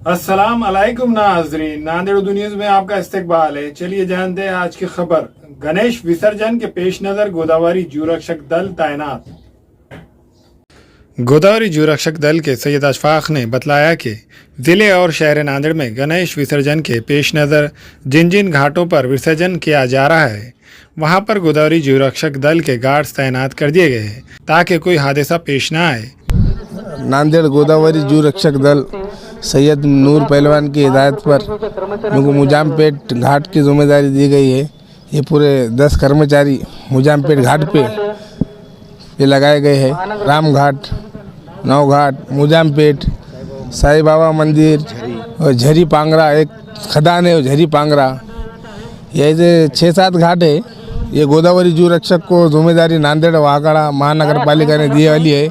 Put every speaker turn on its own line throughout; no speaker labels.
अस्सलाम अलैकुम नाजरीन, नांदेड़ उर्दू न्यूज में आपका इस्तकबाल है। चलिए जानते हैं आज की खबर। गणेश विसर्जन के पेश नजर गोदावरी जीवरक्षक दल तैनात। गोदावरी जीवरक्षक दल के सैयद अशफाक ने बतलाया कि ज़िले और शहर नांदेड़ में गणेश विसर्जन के पेश नज़र जिन जिन घाटों पर विसर्जन किया जा रहा है वहां पर गोदावरी जीवरक्षक दल के गार्ड्स तैनात कर दिए गए हैं ताकि कोई हादसा पेश न आए।
नांदेड़ गोदावरी जीवरक्षक दल सैयद नूर पहलवान की हिदायत पर उनको मुजामपेट घाट की जिम्मेदारी दी गई है। ये पूरे 10 कर्मचारी मुजामपेट घाट पे ये लगाए गए हैं। राम घाट, नौ घाट, मुजामपेट, साईं बाबा मंदिर और झरी पांगरा, एक खदान है झरी पांगरा, ये 6-7 घाट है। ये गोदावरी जीवरक्षक को जिम्मेदारी नांदेड़ वागड़ा महानगर पालिका ने दी वाली है।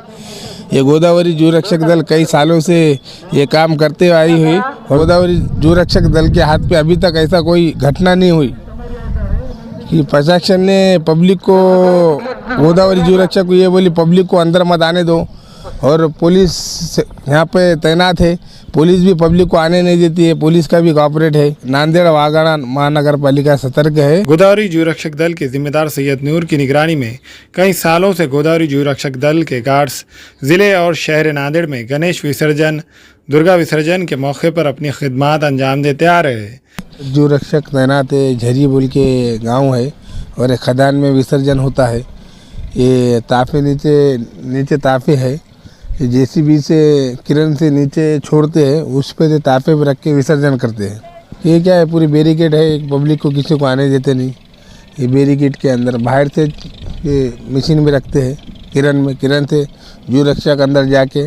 ये गोदावरी जीवरक्षक दल कई सालों से ये काम करते आई हुई और गोदावरी जीवरक्षक दल के हाथ पे अभी तक ऐसा कोई घटना नहीं हुई कि प्रशासन ने पब्लिक को, गोदावरी जीवरक्षक को ये बोली पब्लिक को अंदर मत आने दो, और पुलिस यहाँ पे तैनात है। पुलिस भी पब्लिक को आने नहीं देती है, पुलिस का भी कॉपरेट है। नांदेड़ वागड़ा महानगर पालिका सतर्क है।
गोदावरी जीवरक्षक दल के जिम्मेदार सैयद नूर की निगरानी में कई सालों से गोदावरी जीवरक्षक दल के गार्ड्स जिले और शहर नांदेड़ में गणेश विसर्जन, दुर्गा विसर्जन के मौके पर अपनी खिदमत अंजाम देते आ रहे हैं।
जीवरक्षक तैनात है, झरी बोल के गाँव है और एक खदान में विसर्जन होता है। ये ताफे नीचे ताफे है, जेसीबी से किरण से नीचे छोड़ते हैं, उस पे ताफे पे रख के विसर्जन करते हैं। ये क्या है, पूरी बैरिकेड है, पब्लिक को किसी को आने देते नहीं। ये बैरिकेड के अंदर बाहर से ये मशीन में रखते हैं, किरण से जीवरक्षक अंदर जाके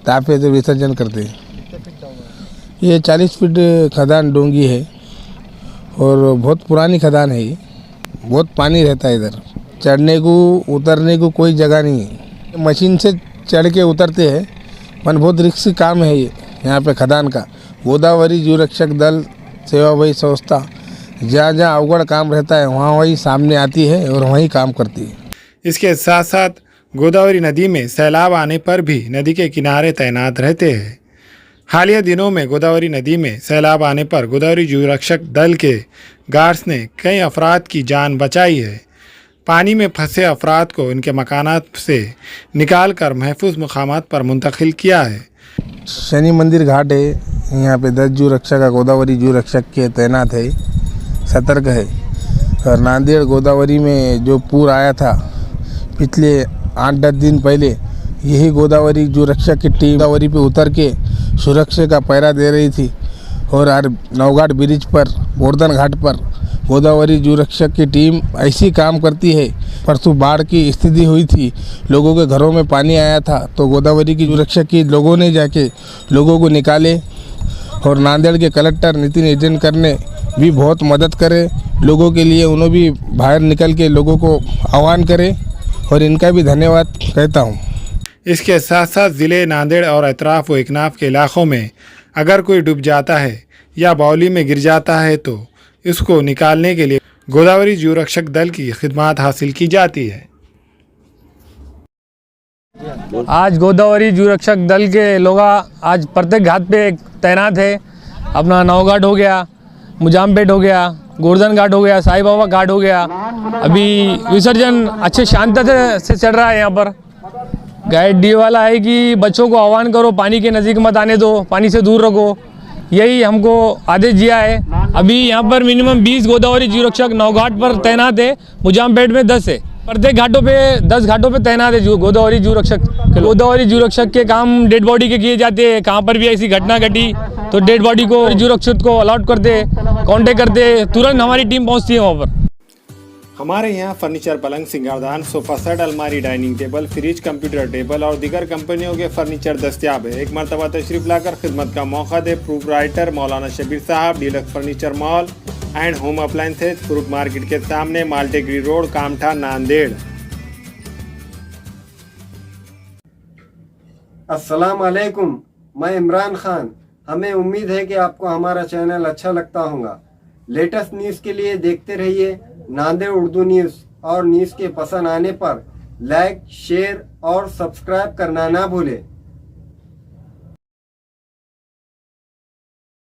ताफे से विसर्जन करते हैं। ये 40 फीट खदान डोंगी है और बहुत पुरानी खदान है। ये बहुत पानी रहता है इधर, चढ़ने को उतरने को कोई जगह नहीं है। मशीन से चढ़ के उतरते हैं, पर बहुत रिस्की काम है ये यहाँ पे खदान का। गोदावरी जीवरक्षक दल सेवाभावी संस्था जहाँ जहाँ अवगढ़ काम रहता है वहाँ वही सामने आती है और वहीं काम करती है।
इसके साथ साथ गोदावरी नदी में सैलाब आने पर भी नदी के किनारे तैनात रहते हैं। हालिया दिनों में गोदावरी नदी में सैलाब आने पर गोदावरी जीवरक्षक दल के गार्ड्स ने कई अफराद की जान बचाई है। पानी में फंसे अफराद को इनके मकानात से निकाल कर महफूज मकामात पर मुंतकिल किया है।
शनि मंदिर घाट है, यहाँ पे 10 जीवरक्षक गोदावरी जीवरक्षक के तैनात है, सतर्क है। और नांदेड़ गोदावरी में जो पूर आया था पिछले 8-10 दिन पहले, यही गोदावरी जीवरक्षक की टीम गोदावरी पे उतर के सुरक्षा का पहरा दे रही थी। और नौघाट ब्रिज पर, गोवर्धन घाट पर गोदावरी जीवरक्षक की टीम ऐसी काम करती है। परसों बाढ़ की स्थिति हुई थी, लोगों के घरों में पानी आया था, तो गोदावरी की जीवरक्षक की लोगों ने जाके लोगों को निकाले। और नांदेड़ के कलेक्टर नितिन एजेंकर ने भी बहुत मदद करे लोगों के लिए, उन्होंने भी बाहर निकल के लोगों को आह्वान करे और इनका भी धन्यवाद कहता हूँ।
इसके साथ साथ ज़िले नांदेड़ और अतराफ व इकनाफ के इलाकों में अगर कोई डूब जाता है या बावली में गिर जाता है तो इसको निकालने के लिए गोदावरी जीवरक्षक दल की खिदमत हासिल की जाती है।
आज गोदावरी जीवरक्षक दल के लोग आज प्रत्येक घाट पे तैनात है। अपना नौघाट हो गया, मुजामपेट हो गया, गोवर्धन घाट हो गया, साईं बाबा घाट हो गया। अभी विसर्जन अच्छे शांतता से चल रहा है। यहाँ पर गाइड डी वाला है कि बच्चों को आह्वान करो, पानी के नज़दीक मत आने दो, पानी से दूर रखो, यही हमको आदेश दिया है। अभी यहाँ पर मिनिमम 20 गोदावरी जीवरक्षक नौघाट पर तैनात है, मुजामपेट में 10 है। प्रत्येक घाटों पे 10 घाटों पे तैनात है गोदावरी जीवरक्षक। गोदावरी जीवरक्षक के काम डेड बॉडी के किए जाते हैं। कहाँ पर भी ऐसी घटना घटी तो डेड बॉडी को जीवरक्षक को अलॉट करते, कांटेक्ट करते, तुरंत हमारी टीम पहुँचती है वहाँ पर।
हमारे यहाँ फर्नीचर, पलंग, सिंगारदान, सोफा सेट, अलमारी, dining table, fridge, computer table और दीगर कंपनियों के फर्नीचर दस्तियाब है। एक मरतबा तशरीफ लाकर खिदमत का मौका दे। प्रोपराइटर मौलाना शबीर साहब, deluxe furniture mall and home appliances, fruit market के सामने, माल्टेगरी रोड, कामठा, नांदेड़।
अस्सलाम वालेकुम, मैं इमरान खान। हमें उम्मीद है कि आपको हमारा चैनल अच्छा लगता होगा। लेटेस्ट न्यूज़ के लिए देखते रहिए नांदेड़ उर्दू न्यूज़, और न्यूज़ के पसंद आने पर लाइक, शेयर और सब्सक्राइब करना ना भूलें।